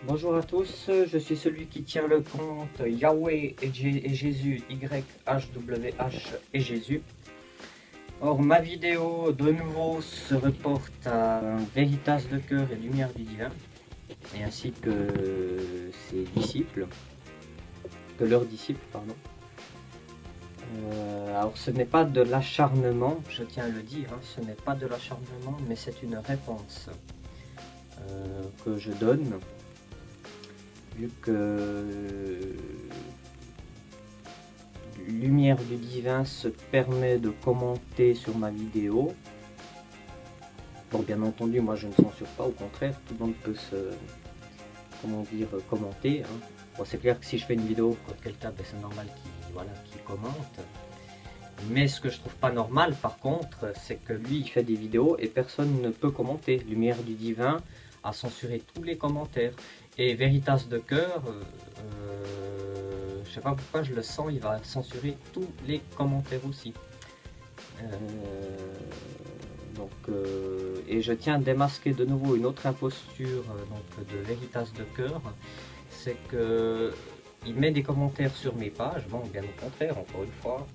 Bonjour à tous, je suis celui qui tient le compte Yahweh et Jésus, YHWH et Jésus. Or, ma vidéo de nouveau se reporte à Veritas de cœur et lumière du divin, et ainsi que ses disciples, que leurs disciples, pardon. Alors, ce n'est pas de l'acharnement, je tiens à le dire, hein, ce n'est pas de l'acharnement, mais c'est une réponse que je donne. Vu que Lumière du Divin se permet de commenter sur ma vidéo. Bon, bien entendu, moi je ne censure pas, au contraire, tout le monde peut commenter. Hein. Bon, c'est clair que si je fais une vidéo pour quelqu'un, ben, c'est normal qu'il commente. Mais ce que je trouve pas normal, par contre, c'est que lui, il fait des vidéos et personne ne peut commenter. Lumière du Divin a censuré tous les commentaires. Et Veritas de cœur, je sais pas pourquoi je le sens, il va censurer tous les commentaires aussi. Et je tiens à démasquer de nouveau une autre imposture de Veritas de cœur, c'est que il met des commentaires sur mes pages. Bon, bien au contraire, encore une fois,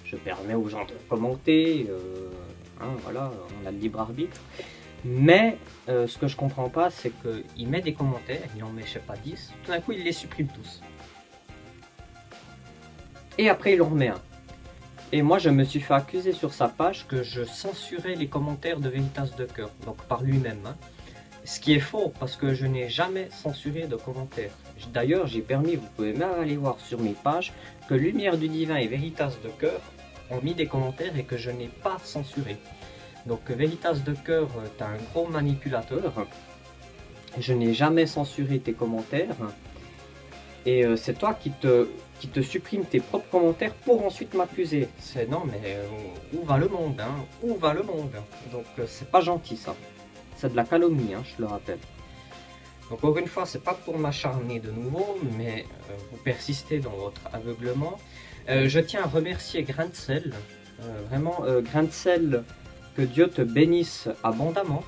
je permets aux gens de commenter, hein, voilà, on a le libre arbitre. Mais ce que je comprends pas, c'est qu'il met des commentaires, il en met je sais pas 10, tout d'un coup il les supprime tous. Et après il en remet un. Et moi je me suis fait accuser sur sa page que je censurais les commentaires de Veritas de cœur, donc par lui-même. Hein. Ce qui est faux, parce que je n'ai jamais censuré de commentaires. D'ailleurs j'ai permis, vous pouvez même aller voir sur mes pages, que Lumière du Divin et Veritas de cœur ont mis des commentaires et que je n'ai pas censuré. Donc Veritas de cœur, t'es un gros manipulateur. Je n'ai jamais censuré tes commentaires. Et c'est toi qui te supprime tes propres commentaires pour ensuite m'accuser. C'est non mais où va le monde, hein? Où va le monde? Donc c'est pas gentil ça. C'est de la calomnie, hein, je le rappelle. Donc encore une fois, c'est pas pour m'acharner de nouveau, mais vous persistez dans votre aveuglement. Je tiens à remercier Grain de Sel. Vraiment, Grain de Sel, que Dieu te bénisse abondamment.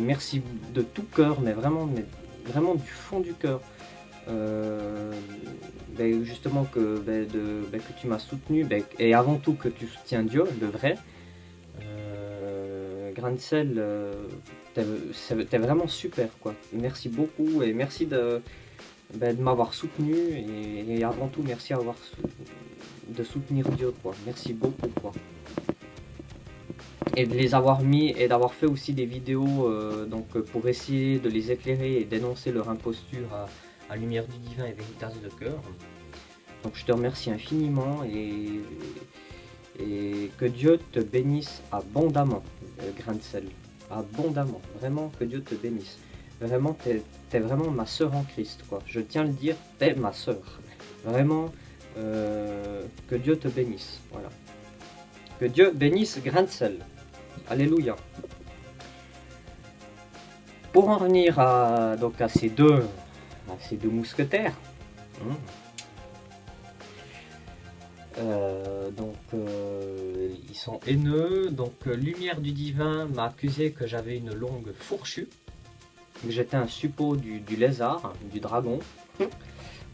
Merci de tout cœur, mais vraiment du fond du cœur. Justement que tu m'as soutenu, et avant tout que tu soutiens Dieu, le vrai. Grain de Sel, t'es vraiment super, quoi. Merci beaucoup et merci de m'avoir soutenu, et avant tout merci de soutenir Dieu, quoi. Merci beaucoup, quoi. Et de les avoir mis et d'avoir fait aussi des vidéos pour essayer de les éclairer et dénoncer leur imposture à Lumière du Divin et Veritas de cœur. Donc je te remercie infiniment et que Dieu te bénisse abondamment, Grain de Sel. Abondamment, vraiment que Dieu te bénisse. Vraiment, t'es vraiment ma sœur en Christ, quoi. Je tiens à le dire, t'es ma sœur. Vraiment, que Dieu te bénisse, voilà. Que Dieu bénisse Grain de Sel. Alléluia. Pour en revenir à ces deux mousquetaires, ils sont haineux. Donc Lumière du Divin m'a accusé que j'avais une longue fourchue, que j'étais un suppôt du lézard, du dragon.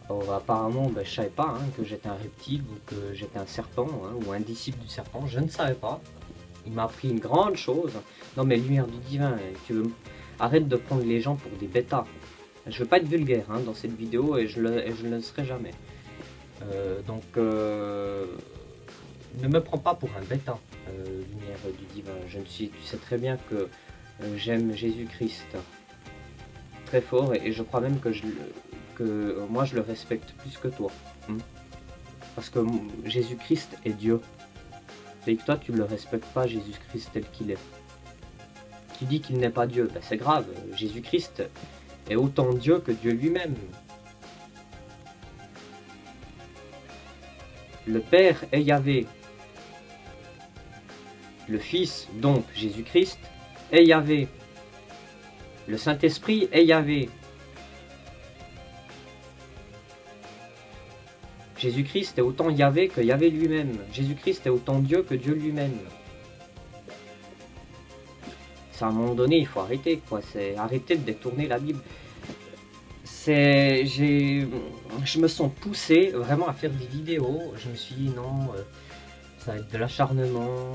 Alors, apparemment, je savais pas que j'étais un reptile ou que j'étais un serpent, ou un disciple du serpent, je ne savais pas. Il m'a appris une grande chose. Non mais Lumière du Divin, arrête de prendre les gens pour des bêtas. Je veux pas être vulgaire dans cette vidéo et je ne le serai jamais. Ne me prends pas pour un bêta, Lumière du Divin. Tu sais très bien que j'aime Jésus-Christ très fort et je crois même que moi je le respecte plus que toi. Parce que Jésus-Christ est Dieu. Et que toi tu ne le respectes pas, Jésus-Christ tel qu'il est. Tu dis qu'il n'est pas Dieu, c'est grave. Jésus-Christ est autant Dieu que Dieu lui-même. Le Père est Yahvé. Le Fils, donc Jésus-Christ, est Yahvé. Le Saint-Esprit est Yahvé. Jésus-Christ est autant Yahvé que Yahvé lui-même. Jésus-Christ est autant Dieu que Dieu lui-même. à un moment donné, il faut arrêter, quoi. C'est arrêter de détourner la Bible. Je me sens poussé vraiment à faire des vidéos. Je me suis dit non, ça va être de l'acharnement.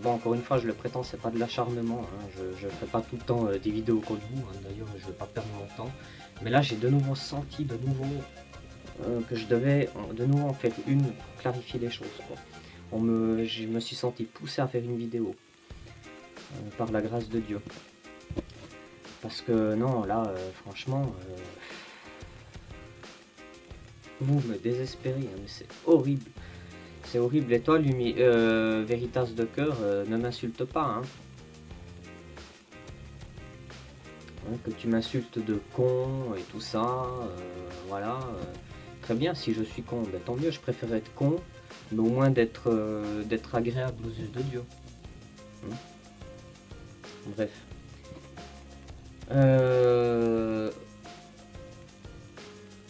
Bon, encore une fois, je le prétends, c'est pas de l'acharnement. Hein. Je fais pas tout le temps des vidéos contre vous. Hein. D'ailleurs, je vais pas perdre mon temps. Mais là, j'ai de nouveau senti que je devais de nouveau en faire une pour clarifier les choses, quoi. Je me suis senti poussé à faire une vidéo par la grâce de Dieu. Parce que non, là, franchement, vous me désespérez, hein, mais c'est horrible. C'est horrible. Et toi, Veritas de cœur, ne m'insulte pas. Hein. Hein, que tu m'insultes de con et tout ça, voilà. Très bien, si je suis con, ben, tant mieux, je préfère être con, mais au moins d'être agréable aux yeux de Dieu. Hein. Bref.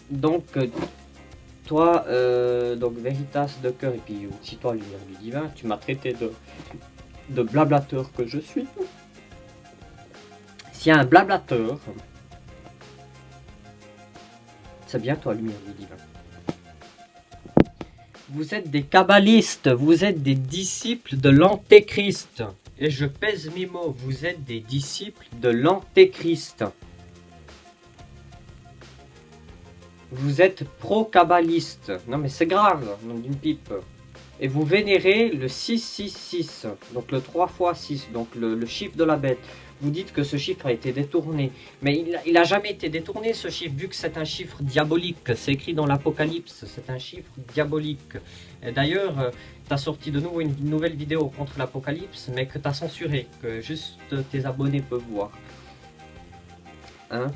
Donc, toi, donc Veritas de cœur, et puis aussi toi, lumière du divin, tu m'as traité de blablateur que je suis. S'il y a un blablateur, c'est bien toi, lumière du divin. Vous êtes des kabbalistes, vous êtes des disciples de l'antéchrist. Et je pèse mes mots, vous êtes des disciples de l'antéchrist. Vous êtes pro-kabbaliste. Non mais c'est grave, nom d'une pipe. Et vous vénérez le 666, donc le 3 x 6, donc le chiffre de la bête. Vous dites que ce chiffre a été détourné. Mais il n'a jamais été détourné, ce chiffre, vu que c'est un chiffre diabolique. C'est écrit dans l'Apocalypse, c'est un chiffre diabolique. D'ailleurs, tu as sorti de nouveau une nouvelle vidéo contre l'Apocalypse, mais que tu as censuré, que juste tes abonnés peuvent voir. Hein?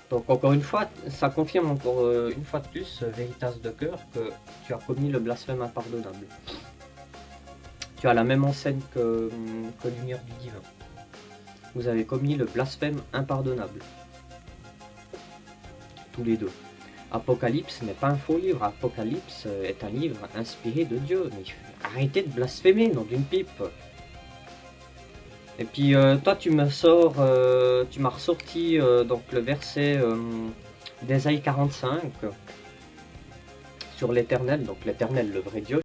Donc encore une fois, ça confirme encore une fois de plus, Veritas de cœur, que tu as commis le blasphème impardonnable. Tu as la même enseigne que Lumière du Divin. Vous avez commis le blasphème impardonnable. Tous les deux. Apocalypse n'est pas un faux livre. Apocalypse est un livre inspiré de Dieu. Mais arrêtez de blasphémer, nom d'une pipe. Et puis toi tu m'as ressorti donc le verset d'Ésaïe 45 sur l'Éternel, donc l'Éternel le vrai Dieu.